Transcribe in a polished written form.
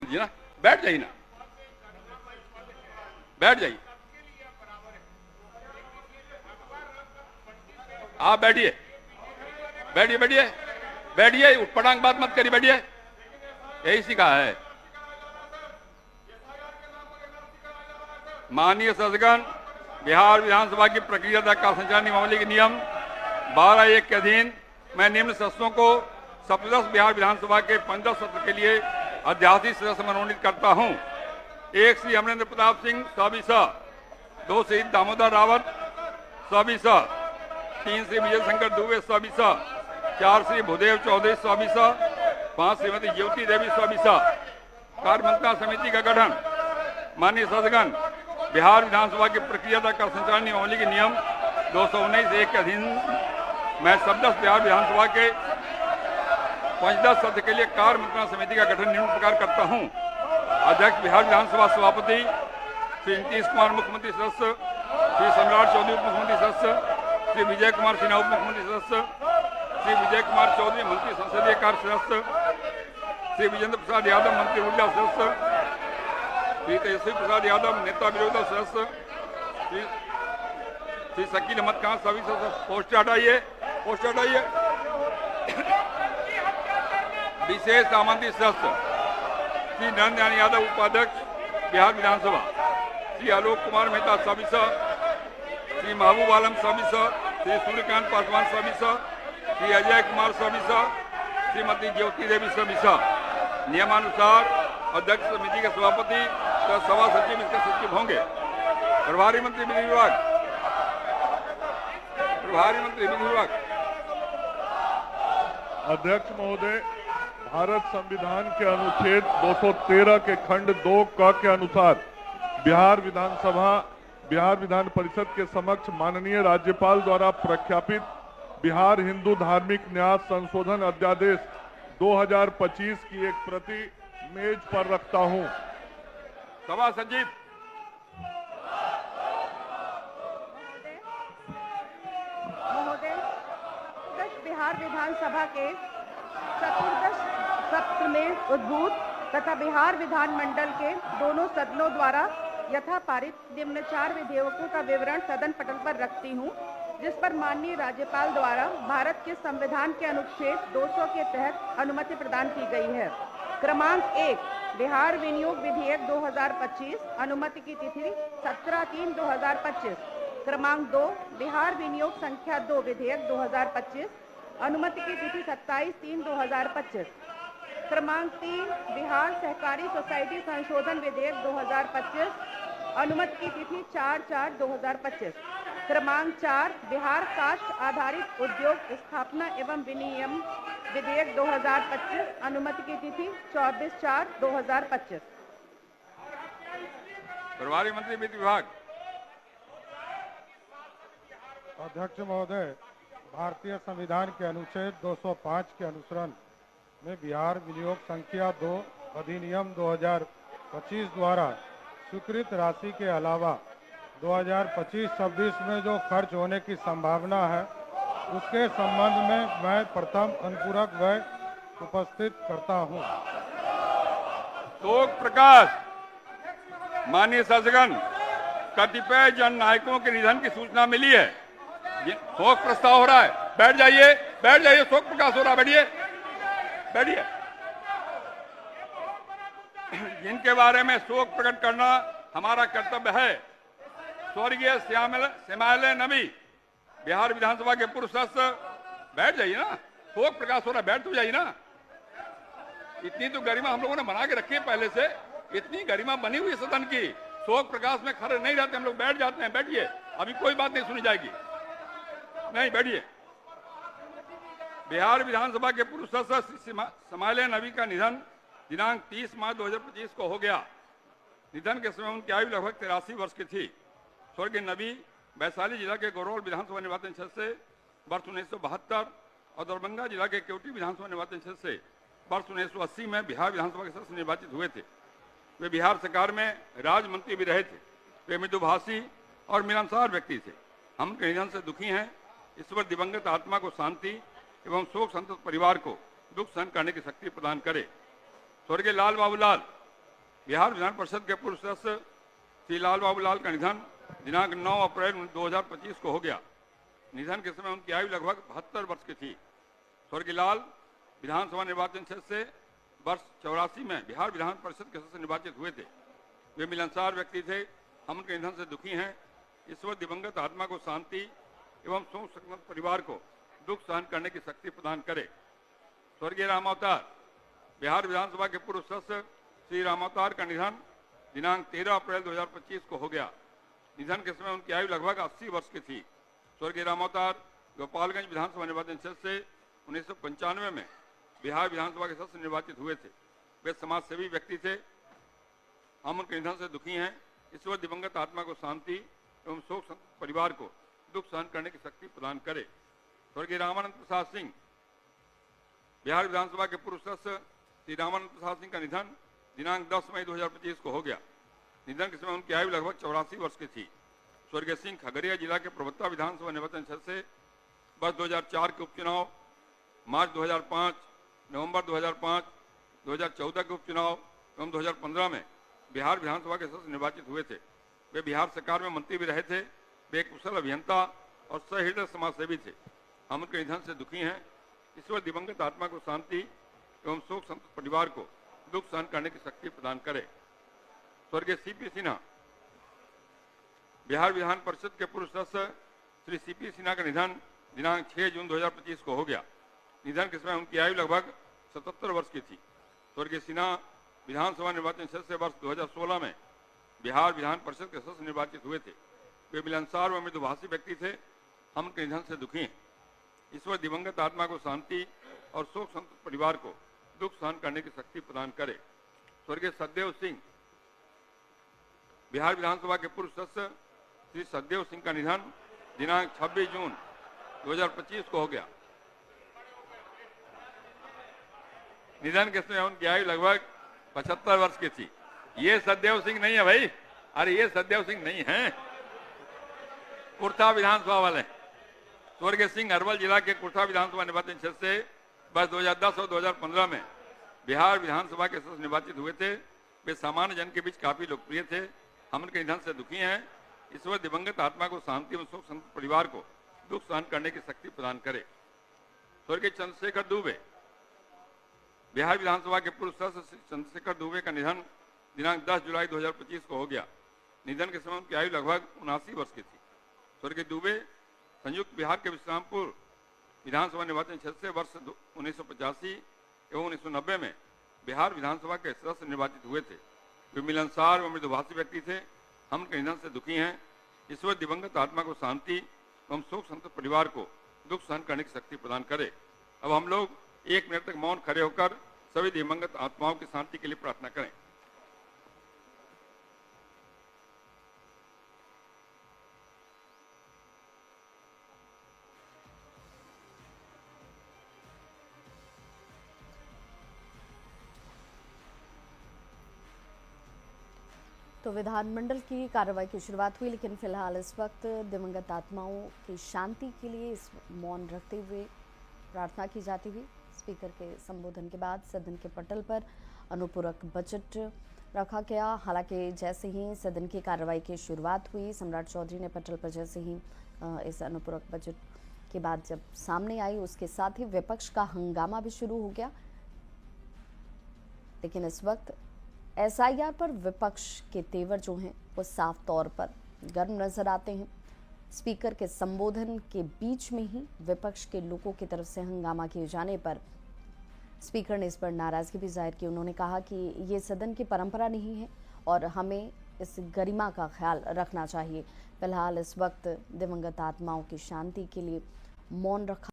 लीजिए ना, बैठ जाइए ना, बैठ जाइए, आप बैठिए, बैठिए, बैठिए, बैठिए, उठपटांग बात मत करिए, बैठिए, यही सीखा है। माननीय सदस्यगण, बिहार विधानसभा की प्रक्रिया का संचालन नियमावली के नियम 12(1) के अधीन मैं निम्न सदस्यों को सप्तदश बिहार विधानसभा के 15 सत्र के लिए अध्यादेश सदस्य मनोनीत करता हूं। 1 श्री अमरेंद्र प्रताप सिंह सविसा, 2 श्री दामोदर रावत सविसा, 3 श्री विजय शंकर दुबे सविसा, 4 श्री भूदेव चौधरी सविसा, 5 श्रीमती ज्योति देवी सविसा। कार्यमंत्रणा समिति का गठन। माननीय सदस्यगण, बिहार विधानसभा की प्रक्रिया का संचालन नियमावली के नियम 219(1) के अधीन मैं सप्तदश बिहार विधानसभा के 15 सत्र के लिए कार्य मंत्रणा समिति का गठन निम्न प्रकार करता हूं। अध्यक्ष बिहार विधानसभा सभापति श्री नीतीश कुमार मुख्यमंत्री सदस्य, श्री सम्राट चौधरी उप मुख्यमंत्री सदस्य, श्री विजय कुमार सिन्हा उप मुख्यमंत्री सदस्य, श्री विजय कुमार चौधरी मंत्री संसदीय कार्य सदस्य, श्री विजेंद्र प्रसाद यादव मंत्री ऊर्जा सदस्य, श्री तेजस्वी प्रसाद यादव नेता विरोधी दल सदस्य, श्री शकील अहमद खान सभी सदस्य। पोस्टर हटाइए, पोस्टर हटाइए। विशेष आमंत्रित सदस्य श्री नरेंद्र यादव उपाध्यक्ष बिहार विधानसभा, श्री आलोक कुमार मेहता सविसा, श्री महबूब आलम सविसा, श्री सूर्यकांत पासवान सविसा, श्री अजय कुमार सविसा, श्रीमती ज्योति देवी सविसा। नियमानुसार अध्यक्ष समिति के सभापति तथा सभा सचिव इसके सचिव होंगे। प्रभारी मंत्री विधि विभाग, प्रभारी मंत्री विधि विभाग। अध्यक्ष महोदय, भारत संविधान के अनुच्छेद 213 के खंड 2 क के अनुसार बिहार विधान परिषद के समक्ष माननीय राज्यपाल द्वारा प्रख्यापित बिहार हिंदू धार्मिक न्यास संशोधन अध्यादेश 2025 की एक प्रति मेज पर रखता हूं। सभा सचिव। महोदय, बिहार विधानसभा के चतुर्दश सत्र में उद्भूत तथा बिहार विधानमंडल के दोनों सदनों द्वारा यथा पारित निम्न 4 विधेयकों का विवरण सदन पटल पर रखती हूं, जिस पर माननीय राज्यपाल द्वारा भारत के संविधान के अनुच्छेद 200 के तहत अनुमति प्रदान की गई है। क्रमांक 1, बिहार विनियोग विधेयक 2025, अनुमति की तिथि 17/3/2025। क्रमांक 2, बिहार विनियोग संख्या 2 विधेयक 2025, अनुमति की तिथि 27/3/2025। क्रमांक 3, बिहार सहकारी सोसाइटी संशोधन विधेयक 2025, अनुमति की तिथि 4/4/2025। क्रमांक 4, बिहार काष्ठ आधारित उद्योग स्थापना एवं विनियम विधेयक 2025, अनुमति की तिथि 24/4/2025। प्रभारी मंत्री वित्त विभाग। अध्यक्ष महोदय, भारतीय संविधान के अनुच्छेद 205 के अनुसरण में बिहार विनियोग संख्या 2 अधिनियम 2025 द्वारा स्वीकृत राशि के अलावा 2025-26 में जो खर्च होने की संभावना है, उसके संबंध में मैं प्रथम अनुपूरक व्यय उपस्थित करता हूं। शोक प्रकाश। माननीय सदस्यगण, कतिपय जन नायकों के निधन की सूचना मिली है। शोक प्रस्ताव हो रहा है, बैठ जाइए, बैठ जाइए, शोक प्रकाश हो रहा है, बैठिए, बैठिए। जिनके बारे में शोक प्रकट करना हमारा कर्तव्य है। स्वर्गीय श्यामल नबी, बिहार विधानसभा के पूर्व सदस्य, बैठ जाइए ना, शोक प्रकाश हो रहा है, बैठ तो जाइए ना। इतनी तो गरिमा हम लोगों ने बना के रखी है पहले से, इतनी गरिमा बनी हुई है सदन की। शोक प्रकाश में खड़े नहीं रहते हम लोग, बैठ जाते हैं, बैठिए, अभी कोई बात नहीं सुनी जाएगी, नहीं बैठिए। बिहार विधानसभा के पूर्व सदस्य श्री श्यामल नबी का निधन दिनांक 30 मार्च 2025 को हो गया। निधन के समय उनकी आयु लगभग 83 वर्ष की थी। स्वर्गीय नबी वैशाली जिला के गौरौल विधानसभा निर्वाचन क्षेत्र से वर्ष 1972 और दरभंगा जिला के केवटी विधानसभा निर्वाचन क्षेत्र से वर्ष 1980 में बिहार विधानसभा के सदस्य निर्वाचित हुए थे। वे बिहार सरकार में राज्य मंत्री भी रहे थे। वे मृदुभाषी और मिलनसार व्यक्ति थे। हम उनके निधन से दुखी हैं। ईश्वर दिवंगत आत्मा को शांति एवं शोक संतप्त परिवार को दुख सहन करने की शक्ति प्रदान करे। स्वर्गीय लाल बाबू लाल बिहार विधान परिषद के पूर्व सदस्य श्री लाल बाबू लाल का निधन दिनांक 9 अप्रैल 2025 को हो गया। निधन के समय उनकी आयु लगभग 72 वर्ष की थी। स्वर्गीय लाल विधानसभा निर्वाचन क्षेत्र से वर्ष 84 में बिहार विधान परिषद के सदस्य निर्वाचित हुए थे। वे मिलनसार व्यक्ति थे। हम उनके निधन से दुखी हैं। ईश्वर दिवंगत आत्मा को शांति एवं शोक संतप्त परिवार को दुख सहन करने की शक्ति प्रदान करे। स्वर्गीय रामावतार बिहार विधानसभा के पूर्व सदस्य श्री रामावतार का निधन दिनांक 13 अप्रैल 2025 को हो गया। निधन के समय उनकी आयु लगभग 80 वर्ष की थी। स्वर्गीय रामावतार गोपालगंज विधानसभा निर्वाचन क्षेत्र से 1995 में बिहार विधानसभा के सदस्य निर्वाचित हुए थे। वे समाज सेवी व्यक्ति थे। हम उनके निधन से दुखी हैं। ईश्वर दिवंगत आत्मा को शांति एवं शोक संतप्त परिवार को दुख सहन करने की शक्ति प्रदान करे। स्वर्गीय रामानंद प्रसाद सिंह बिहार विधानसभा के पूर्व सदस्य श्री रामानंद प्रसाद सिंह का निधन दिनांक 10 मई 2025 को हो गया। निधन के समय उनकी आयु लगभग 84 वर्ष की थी। स्वर्गीय सिंह खगड़िया जिला के प्रवक्ता विधानसभा निर्वाचन क्षेत्र से वर्ष 2004 के उपचुनाव, मार्च 2005, नवंबर 2005, 2014 के उपचुनाव एवं 2015 में बिहार विधानसभा के सदस्य निर्वाचित हुए थे। वे बिहार सरकार में मंत्री भी रहे थे। वे एक कुशल अभियंता और सहृदय समाज सेवी थे। हम उनके निधन से दुखी हैं। ईश्वर दिवंगत आत्मा को शांति एवं शोक संतप्त परिवार को दुख सहन करने की शक्ति प्रदान करे। स्वर्गीय सीपी सिन्हा बिहार विधान परिषद के पूर्व सदस्य श्री सीपी सिन्हा का निधन दिनांक 6 जून 2025 को हो गया। निधन के समय उनकी आयु लगभग 77 वर्ष की थी। स्वर्गीय सिन्हा विधानसभा निर्वाचन क्षेत्र से वर्ष 2016 में बिहार विधान परिषद के सदस्य निर्वाचित हुए थे। वे मिलनसार व मृदुभाषी व्यक्ति थे। हम उनके निधन से दुखी हैं। ईश्वर दिवंगत आत्मा को शांति और शोक संतप्त परिवार को दुख सहन करने की शक्ति प्रदान करे। स्वर्गीय सतदेव सिंह बिहार विधानसभा के पूर्व सदस्य श्री सतदेव सिंह का निधन दिनांक 26 जून 2025 को हो गया। निधन के समय उनकी आयु लगभग 75 वर्ष की थी। ये सतदेव सिंह नहीं है भाई, अरे ये सतदेव सिंह नहीं है, कुर्था विधानसभा वाले। स्वर्गीय सिंह अरवल जिला के कुर्था विधानसभा निर्वाचन क्षेत्र से वर्ष 2010 और 2015 में बिहार विधानसभा के सदस्य निर्वाचित हुए थे। वे सामान्य जन के बीच काफी लोकप्रिय थे। हम उनके निधन से दुखी हैं। ईश्वर दिवंगत आत्मा को शांति एवं शोक संतप्त परिवार को दुख सहन करने की शक्ति प्रदान करे। स्वर्गीय चंद्रशेखर दुबे बिहार विधानसभा के पूर्व सदस्य श्री चंद्रशेखर दुबे का निधन दिनांक 10 जुलाई 2025 को हो गया। निधन के समय उनकी आयु लगभग 79 वर्ष की थी। स्वर्गीय दुबे संयुक्त बिहार के विश्रामपुर विधानसभा निर्वाचन क्षेत्र से वर्ष 1985 एवं 1990 में बिहार विधानसभा के सदस्य निर्वाचित हुए थे। वे मिलनसार व मृदुभाषी व्यक्ति थे। हम उनके निधन से दुखी हैं। ईश्वर दिवंगत आत्मा को शांति एवं शोक संतप्त परिवार को दुख सहन करने की शक्ति प्रदान करे। अब हम लोग 1 मिनट तक मौन खड़े होकर सभी दिवंगत आत्माओं की शांति के लिए प्रार्थना करें। तो विधानमंडल की कार्रवाई की शुरुआत हुई, लेकिन फिलहाल इस वक्त दिवंगत आत्माओं की शांति के लिए इस मौन रखते हुए प्रार्थना की जाती हुई। स्पीकर के संबोधन के बाद सदन के पटल पर अनुपूरक बजट रखा गया। हालांकि जैसे ही सदन की कार्रवाई की शुरुआत हुई, सम्राट चौधरी ने पटल पर जैसे ही इस अनुपूरक बजट की बात जब सामने आई, उसके साथ ही विपक्ष का हंगामा भी शुरू हो गया। लेकिन इस वक्त एसआईआर पर विपक्ष के तेवर जो हैं वो साफ तौर पर गर्म नजर आते हैं। स्पीकर के संबोधन के बीच में ही विपक्ष के लोगों की तरफ से हंगामा किए जाने पर स्पीकर ने इस पर नाराजगी भी जाहिर की। उन्होंने कहा कि ये सदन की परंपरा नहीं है और हमें इस गरिमा का ख्याल रखना चाहिए। फिलहाल इस वक्त दिवंगत आत्माओं की शांति के लिए मौन रखा